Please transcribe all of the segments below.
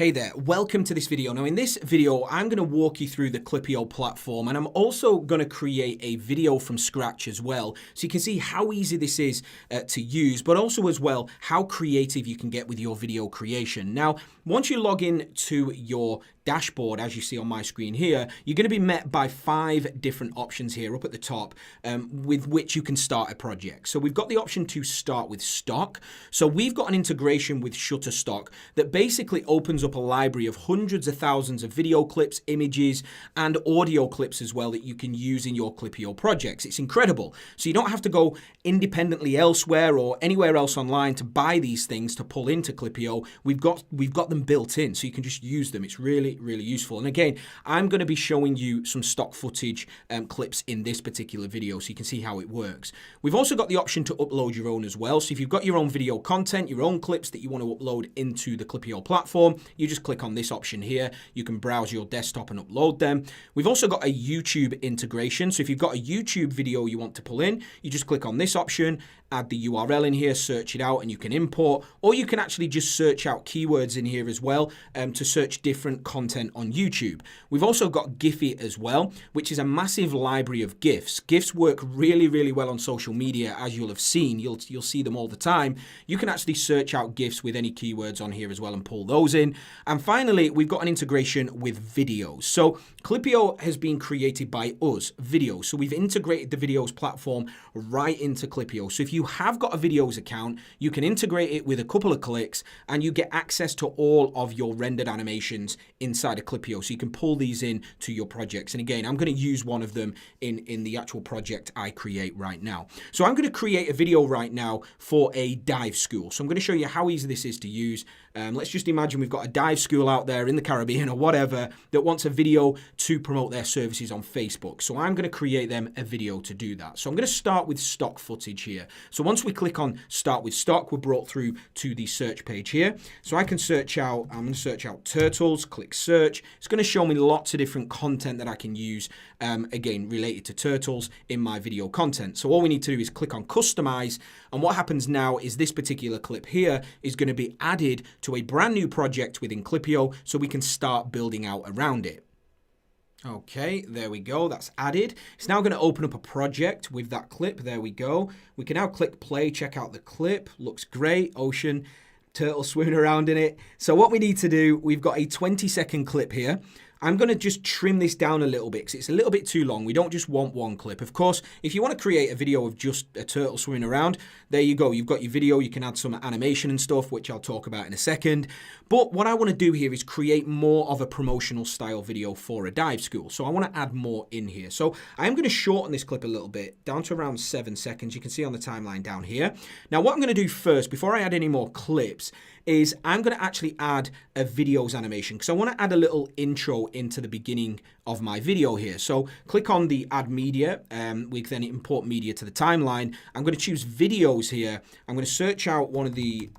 Hey there, welcome to this video. Now in this video, I'm going to walk you through the Klippyo platform, and I'm also going to create a video from scratch as well. So you can see how easy this is to use, but also as well, how creative you can get with your video creation. Now, once you log in to your dashboard, as you see on my screen here, you're going to be met by 5 different options here up at the top with which you can start a project. So we've got the option to start with stock. So we've got an integration with Shutterstock that basically opens up a library of hundreds of thousands of video clips, images, and audio clips as well that you can use in your Klippyo projects. It's incredible. So you don't have to go independently elsewhere or anywhere else online to buy these things to pull into Klippyo. We've got them built in, so you can just use them. It's really useful. And again, I'm going to be showing you some stock footage clips in this particular video so you can see how it works. We've also got the option to upload your own as well. So if you've got your own video content, your own clips that you want to upload into the Klippyo platform, you just click on this option here. You can browse your desktop and upload them. We've also got a YouTube integration. So if you've got a YouTube video you want to pull in, you just click on this option, add the URL in here, search it out, and you can import, or you can actually just search out keywords in here as well to search different content on YouTube. We've also got Giphy as well, which is a massive library of GIFs. GIFs work really well on social media, as you'll have seen. You'll see them all the time. You can actually search out GIFs with any keywords on here as well and pull those in. And finally, we've got an integration with Viddyoze. So Klippyo has been created by us, Viddyoze. So we've integrated the Viddyoze platform right into Klippyo. So if you have got a Viddyoze account, you can integrate it with a couple of clicks and you get access to all of your rendered animations inside of Klippyo. So you can pull these in to your projects. And again, I'm going to use one of them in the actual project I create right now. So I'm going to create a video right now for a dive school. So I'm going to show you how easy this is to use. Let's just imagine we've got a dive school out there in the Caribbean or whatever that wants a video to promote their services on Facebook. So I'm going to create them a video to do that. So I'm going to start with stock footage here. So once we click on start with stock, we're brought through to the search page here. So I can search out, I'm going to search out turtles, click search. It's going to show me lots of different content that I can use, again, related to turtles in my video content. So all we need to do is click on customize. And what happens now is this particular clip here is going to be added to a brand new project within Klippyo so we can start building out around it. Okay, there we go. That's added. It's now going to open up a project with that clip. There we go. We can now click play, check out the clip. Looks great. Ocean, turtle swimming around in it. So what we need to do, we've got a 20-second clip here. I'm going to just trim this down a little bit because it's a little bit too long. We don't just want one clip. Of course, if you want to create a video of just a turtle swimming around, there you go. You've got your video. You can add some animation and stuff, which I'll talk about in a second. But what I want to do here is create more of a promotional style video for a dive school. So I want to add more in here. So I'm going to shorten this clip a little bit down to around 7 seconds. You can see on the timeline down here. Now, what I'm going to do first, before I add any more clips, is I'm going to actually add a Viddyoze animation because I want to add a little intro into the beginning of my video here. So click on the add media. We can then import media to the timeline. I'm going to choose Viddyoze here. I'm going to search out one of the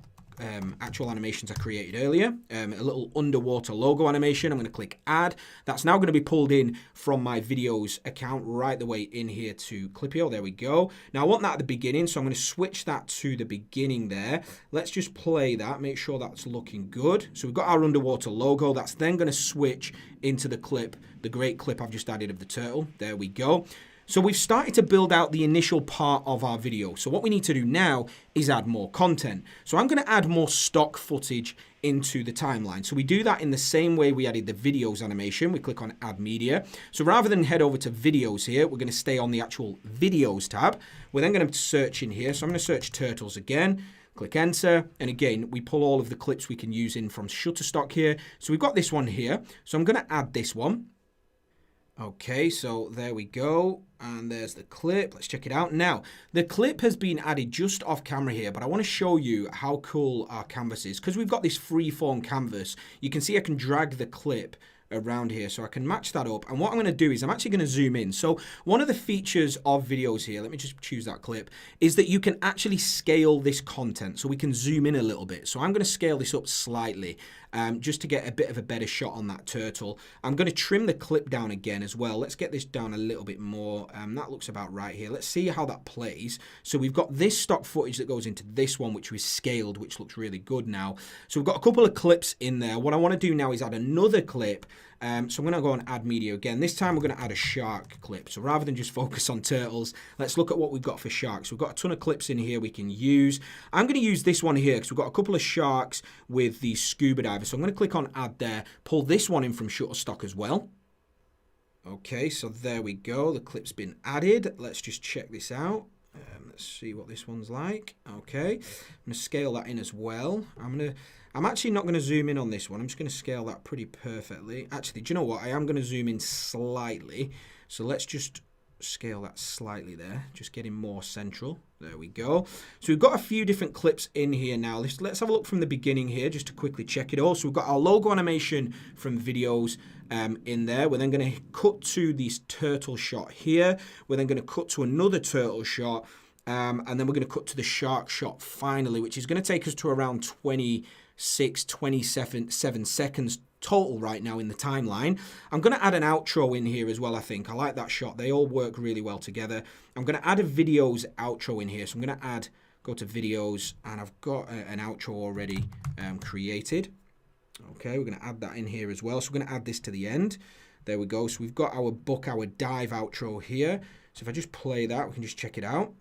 actual animations I created earlier, a little underwater logo animation. I'm going to click add. That's now going to be pulled in from my Viddyoze account right the way in here to Klippyo. There we go. Now I want that at the beginning, so I'm going to switch that to the beginning there. Let's just play that, make sure that's looking good. So we've got our underwater logo. That's then going to switch into the clip, the great clip I've just added of the turtle. There we go. So we've started to build out the initial part of our video. So what we need to do now is add more content. So I'm going to add more stock footage into the timeline. So we do that in the same way we added the Viddyoze animation. We click on add media. So rather than head over to Viddyoze here, we're going to stay on the actual Viddyoze tab. We're then going to search in here. So I'm going to search turtles again. Click enter, and again, we pull all of the clips we can use in from Shutterstock here. So we've got this one here. So I'm going to add this one. Okay, so there we go, and there's the clip. Let's check it out. Now, the clip has been added just off camera here, but I want to show you how cool our canvas is. Because we've got this free-form canvas, you can see I can drag the clip around here, so I can match that up. And what I'm going to do is I'm actually going to zoom in. So one of the features of Viddyoze here, let me just choose that clip, is that you can actually scale this content. So we can zoom in a little bit. So I'm going to scale this up slightly. just to get a bit of a better shot on that turtle. I'm going to trim the clip down again as well. Let's get this down a little bit more. That looks about right here. Let's see how that plays. So we've got this stock footage that goes into this one, which was scaled, which looks really good now. So we've got a couple of clips in there. What I want to do now is add another clip. So I'm going to go and add media again. This time we're going to add a shark clip. So rather than just focus on turtles, let's look at what we've got for sharks. We've got a ton of clips in here we can use. I'm going to use this one here because we've got a couple of sharks with the scuba divers. So I'm going to click on add there, pull this one in from Shutterstock as well. Okay, so there we go. The clip's been added. Let's just check this out. Let's see what this one's like. Okay, I'm going to scale that in as well. I'm actually not going to zoom in on this one. I'm just going to scale that pretty perfectly. Actually, do you know what? I am going to zoom in slightly. So let's just scale that slightly there. Just getting more central. There we go. So we've got a few different clips in here now. Let's have a look from the beginning here just to quickly check it all. So we've got our logo animation from Viddyoze in there. We're then going to cut to this turtle shot here. We're then going to cut to another turtle shot. And then we're going to cut to the shark shot finally, which is going to take us to around 27 seconds total right now in the timeline. I'm going to add an outro in here as well, I think. I like that shot. They all work really well together. I'm going to add a Viddyoze outro in here. So I'm going to go to Viddyoze, and I've got an outro already created. Okay, we're going to add that in here as well. So we're going to add this to the end. There we go. So we've got our dive outro here. So if I just play that, we can just check it out.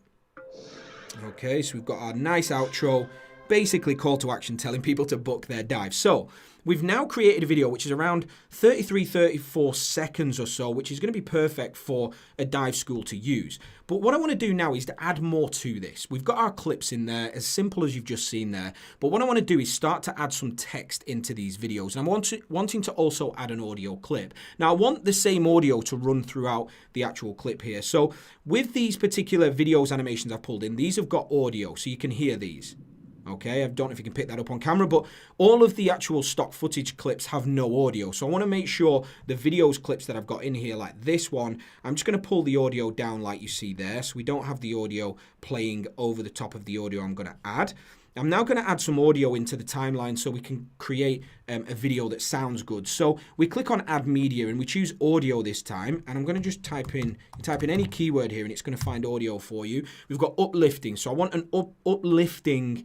Okay, so we've got our nice outro, basically call to action telling people to book their dive. So we've now created a video which is around 34 seconds or so, which is going to be perfect for a dive school to use. But what I want to do now is to add more to this. We've got our clips in there, as simple as you've just seen there. But what I want to do is start to add some text into these videos. And I'm wanting to also add an audio clip. Now, I want the same audio to run throughout the actual clip here. So with these particular Viddyoze animations I've pulled in, these have got audio, so you can hear these. Okay, I don't know if you can pick that up on camera, but all of the actual stock footage clips have no audio. So I want to make sure the Viddyoze clips that I've got in here, like this one, I'm just going to pull the audio down like you see there. So we don't have the audio playing over the top of the audio I'm going to add. I'm now going to add some audio into the timeline so we can create a video that sounds good. So we click on add media and we choose audio this time. And I'm going to just type in any keyword here and it's going to find audio for you. We've got uplifting. So I want an uplifting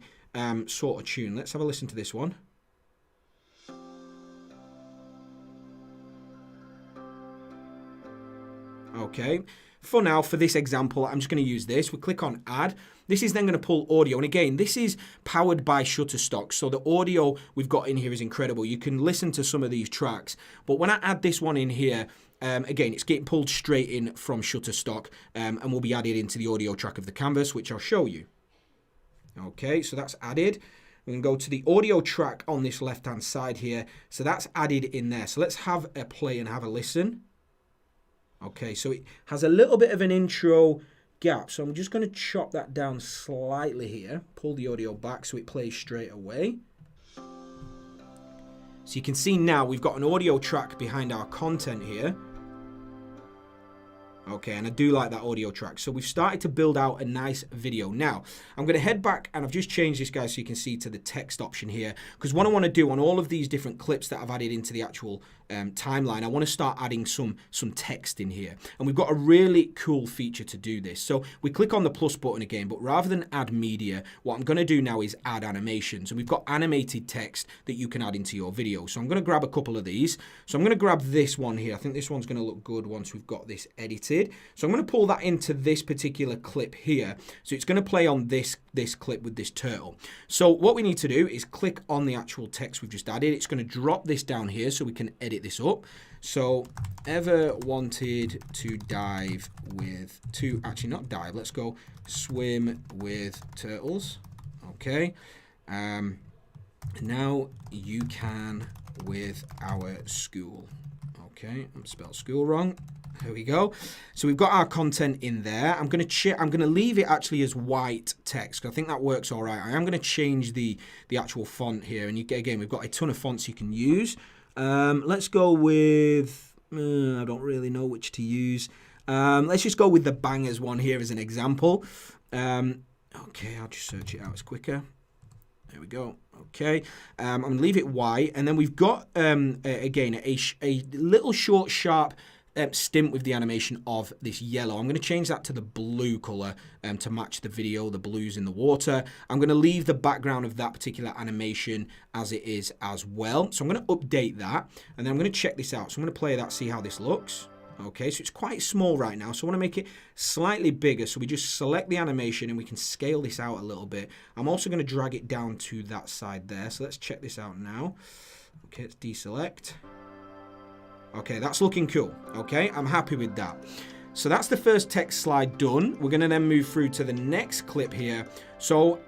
sort of tune. Let's have a listen to this one. Okay, for now, for this example, I'm just going to use this. We click on add. This is then going to pull audio. And again, this is powered by Shutterstock. So the audio we've got in here is incredible. You can listen to some of these tracks. But when I add this one in here, again, it's getting pulled straight in from Shutterstock and will be added into the audio track of the canvas, which I'll show you. Okay, so that's added. We can go to the audio track on this left-hand side here. So that's added in there. So let's have a play and have a listen. Okay, so it has a little bit of an intro gap. So I'm just going to chop that down slightly here. Pull the audio back so it plays straight away. So you can see now we've got an audio track behind our content here. Okay, and I do like that audio track. So we've started to build out a nice video. Now, I'm going to head back and I've just changed this, guys, so you can see to the text option here. Because what I want to do on all of these different clips that I've added into the actual timeline, I want to start adding some text in here. And we've got a really cool feature to do this. So we click on the plus button again, but rather than add media, what I'm going to do now is add animations. And we've got animated text that you can add into your video. So I'm going to grab a couple of these. So I'm going to grab this one here. I think this one's going to look good once we've got this edited. So I'm going to pull that into this particular clip here. So it's going to play on this clip with this turtle. So what we need to do is click on the actual text we've just added. It's going to drop this down here so we can edit this up. So ever wanted to dive with actually not dive, let's go swim with turtles. Okay. Now you can with our school. Okay, I'm spelled school wrong. There we go. So we've got our content in there. I'm going to leave it actually as white text because I think that works all right. I am going to change the actual font here, and again we've got a ton of fonts you can use. Let's go with I don't really know which to use. Let's just go with the bangers one here as an example. Okay, I'll just search it out. It's quicker. There we go. Okay, I'm going to leave it white, and then we've got, again, a little short, sharp stint with the animation of this yellow. I'm going to change that to the blue color to match the video, the blues in the water. I'm going to leave the background of that particular animation as it is as well. So I'm going to update that, and then I'm going to check this out. So I'm going to play that, see how this looks. Okay, so it's quite small right now, so I want to make it slightly bigger. So we just select the animation and we can scale this out a little bit. I'm also going to drag it down to that side there. So let's check this out now. Okay, let's deselect. Okay, that's looking cool. Okay, I'm happy with that. So that's the first text slide done. We're going to then move through to the next clip here. So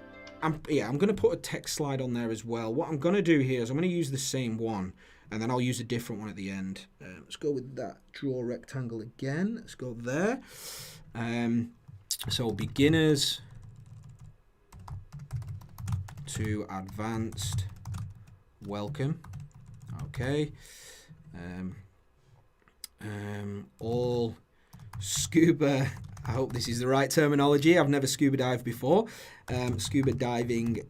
I'm going to put a text slide on there as well. What I'm going to do here is I'm going to use the same one, and then I'll use a different one at the end. Let's go with that draw rectangle again. Let's go there. So beginners to advanced, welcome. Okay. All scuba, I hope this is the right terminology. I've never scuba dived before. Scuba diving,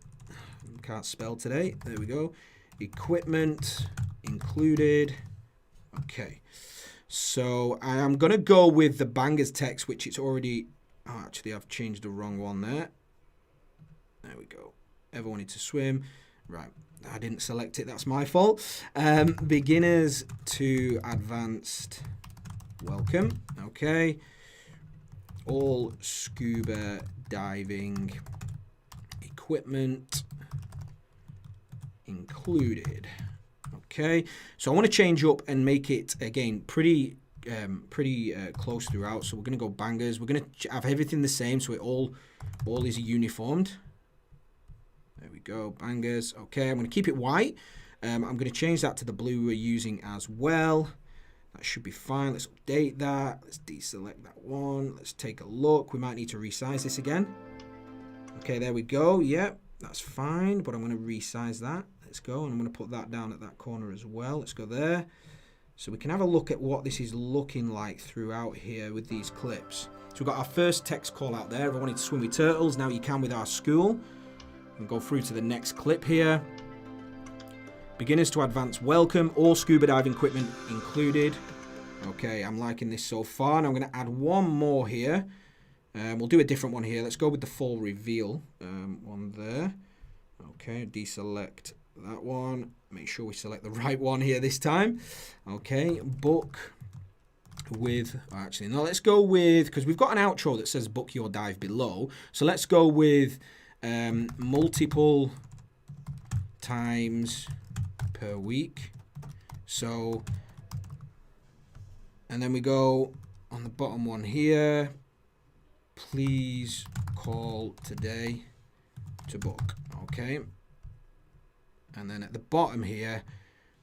can't spell today. There we go. Equipment included. Okay, so I'm gonna go with the bangers text, which it's already, oh, actually I've changed the wrong one there. There we go. Ever wanted to swim? Right, I didn't select it, that's my fault. Beginners to advanced, welcome. Okay, all scuba diving equipment included. Okay, so I want to change up and make it again pretty close throughout. So we're going to go bangers. We're going to have everything the same, so it all is uniformed. There we go, bangers. Okay, I'm going to keep it white. I'm going to change that to the blue we're using as well. That should be fine. Let's update that. Let's deselect that one. Let's take a look. We might need to resize this again. Okay, there we go. Yep, that's fine, but I'm going to resize that. Let's go, and I'm going to put that down at that corner as well. Let's go there. So we can have a look at what this is looking like throughout here with these clips. So we've got our first text call out there. If I wanted to swim with turtles, now you can with our school. And go through to the next clip here. Beginners to advanced, welcome. All scuba diving equipment included. Okay, I'm liking this so far. And I'm going to add one more here. We'll do a different one here. Let's go with the full reveal one there. Okay, deselect that one. Make sure we select the right one here this time. Okay, book with, actually, no, let's go with, because we've got an outro that says book your dive below. So let's go with multiple times per week. So, and then we go on the bottom one here. Please call today to book. Okay. And then at the bottom here,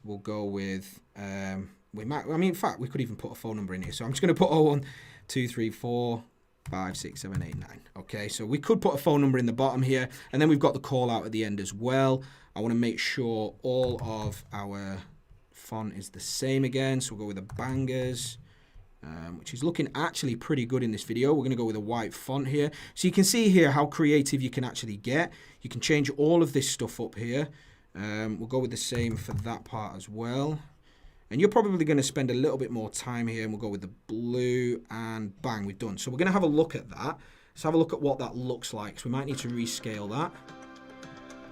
we'll go with, in fact, we could even put a phone number in here. So I'm just going to put 01 2 3 4 5 6 7 8 9. Okay, so we could put a phone number in the bottom here, and then we've got the call out at the end as well. I want to make sure all of our font is the same again, so we'll go with the bangers, which is looking actually pretty good in this video. We're going to go with a white font here. So you can see here how creative you can actually get. You can change all of this stuff up here. We'll go with the same for that part as well. And you're probably going to spend a little bit more time here, and we'll go with the blue, and bang, we're done. So we're going to have a look at that. Let's have a look at what that looks like. So we might need to rescale that.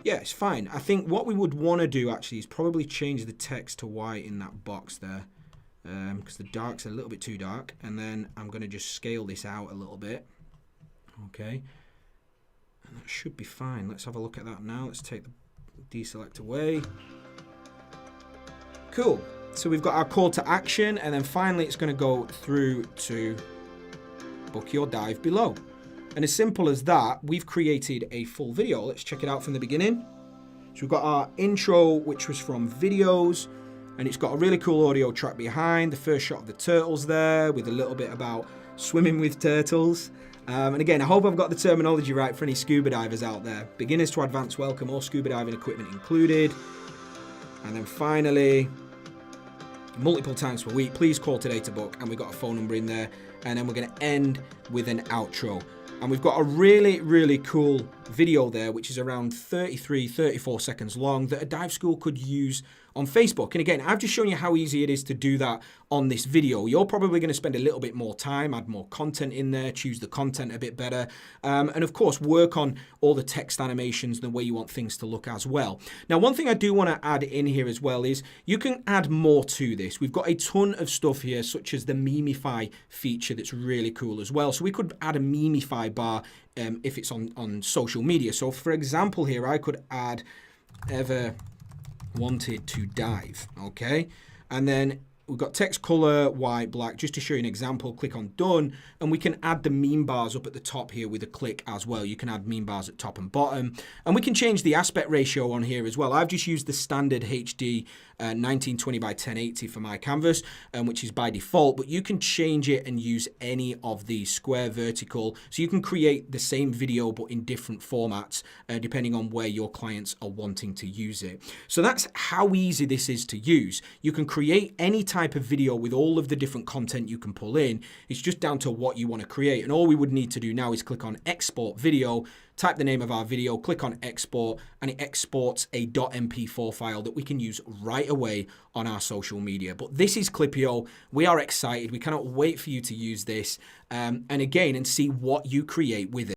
Yeah, it's fine. I think what we would want to do actually is probably change the text to white in that box there, because the dark's a little bit too dark. And then I'm going to just scale this out a little bit. Okay. And that should be fine. Let's have a look at that now. Let's take the deselect away. Cool. So we've got our call to action, and then finally it's going to go through to book your dive below. And as simple as that, we've created a full video. Let's check it out from the beginning. So we've got our intro, which was from Viddyoze, and it's got a really cool audio track behind. The first shot of the turtles there with a little bit about swimming with turtles. And again, I hope I've got the terminology right for any scuba divers out there. Beginners to advanced, welcome, all scuba diving equipment included. And then finally, multiple times per week, please call today to book. And we've got a phone number in there. And then we're going to end with an outro. And we've got a really, really cool video there, which is around 33, 34 seconds long, that a dive school could use on Facebook. And again, I've just shown you how easy it is to do that on this video. You're probably going to spend a little bit more time, add more content in there, choose the content a bit better, and of course, work on all the text animations, the way you want things to look as well. Now, one thing I do want to add in here as well is you can add more to this. We've got a ton of stuff here, such as the Memify feature that's really cool as well. So we could add a Memify bar if it's on social media. So for example here, I could add ever wanted to dive, okay? And then we've got text color, white, black, just to show you an example. Click on done, and we can add the meme bars up at the top here with a click as well. You can add meme bars at top and bottom, and we can change the aspect ratio on here as well. I've just used the standard HD 1920 by 1080 for my canvas, which is by default, but you can change it and use any of these square, vertical, so you can create the same video but in different formats depending on where your clients are wanting to use it. So that's how easy this is to use. You can create any type of video with all of the different content you can pull in. It's just down to what you want to create, and all we would need to do now is click on export video, type the name of our video, click on export, and it exports a .mp4 file that we can use right away on our social media. But this is Klippyo. We are excited. We cannot wait for you to use this and see what you create with it.